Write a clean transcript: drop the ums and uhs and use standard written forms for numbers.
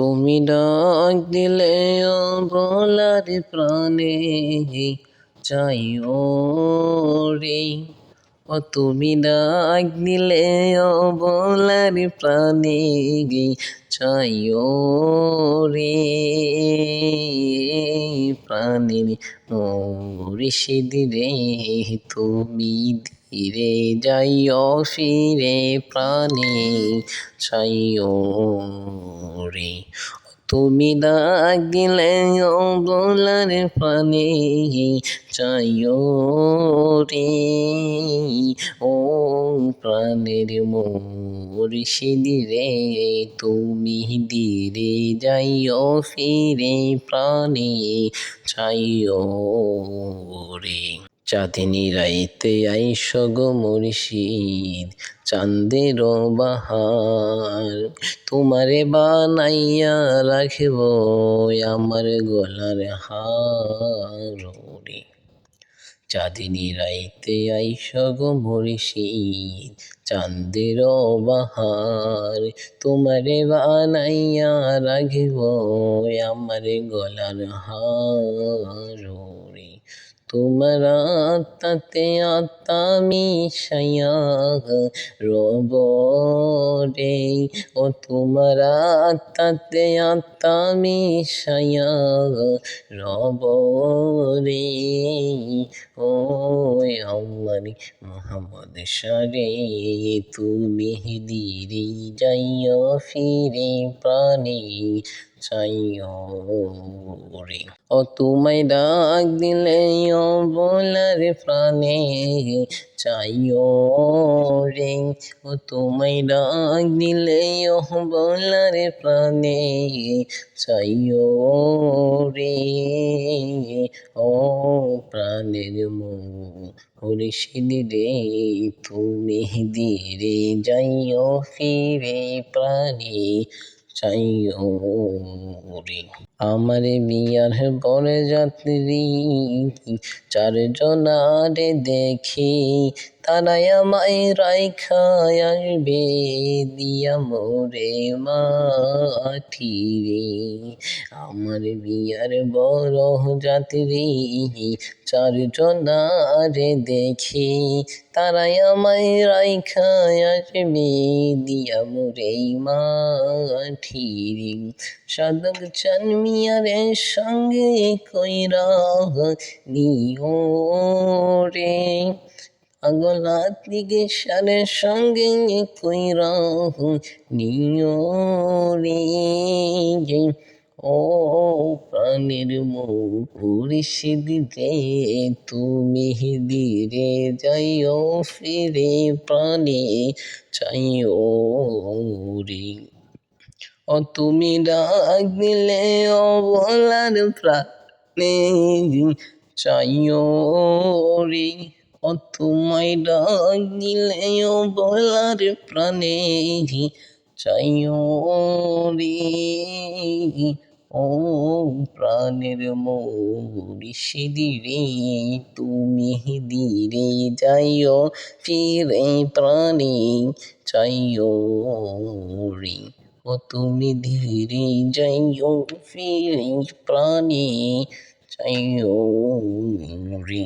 তুমি ডাক দিলে বলার প্রাণে চাই রে। তুমি ডাক দিলে বলার প্রাণে চাই রে। প্রাণের মুর্শিদ রে তুমি ধীরে যাইও ফিরে প্রাণে চাইও রে। তুমি ডাক দিলে বলার প্রাণে চাইও রে। ও প্রাণের মুর্শিদ রে তুমি ধীরে যাইও ফিরে প্রাণে চাইও রে। চাঁদনি রাইতে আইসো গো মুর্শিদ চাঁদের বাহার, তোমারে বানাইয়া রাখব আমার গলার হার রে। চাঁদনি রাইতে আইসো গো মুর্শিদ চাঁদের বাহার, তোমারে বানাইয়া রাখব আমার গলার হার রে। তোমার আত্মাতে আত্মা মিশাইয়া রব রে। ও তোমার আত্মাতে আত্মা মিশাইয়া রব রে। ও আমার মোহাম্মদ সারে তুমি ধীরে যাইও ফিরে প্রাণে চাইও রে। ও তোমায় ডাক দিলে বলার প্রাণে চাইও রে। ও তোমায় ডাক দিলে বলার প্রাণে চাইও রে। ও প্রাণের মুর্শিদ রে তুমি ধীরে যাইও ফিরে প্রাণে চাইও রে। আমার বিয়ার বরযাত্রী চারজনারে দেখি, তারাই আমায় রাইখা আসবে দিয়া মোরে মাটি রে। আমার বিয়ার বরযাত্রী চারজনারে দেখি, তারাই আমায় রাইখা আসবে দিয়া মোরে মাটি রে। সাধক চান মিয়ারে সঙ্গে কইরা নিও রে। পাগলা দিকে সারের সঙ্গে কইরা নিও রে। ও প্রাণের মুর্শিদ রে তুমি ধীরে যাইও ফিরে প্রাণে চাইও রে। ও তুমি ডাক দিলে বলার প্রাণে চাইও রে। ও তোমায় ডাক দিলে বলার প্রাণে চাইও রে। ও প্রাণের মুর্শিদ রে তুমি ধীরে যাইও ফিরে প্রাণে চাইও রে। ও তুমি ধীরে যাইও ফিরে প্রাণে চাইও রে।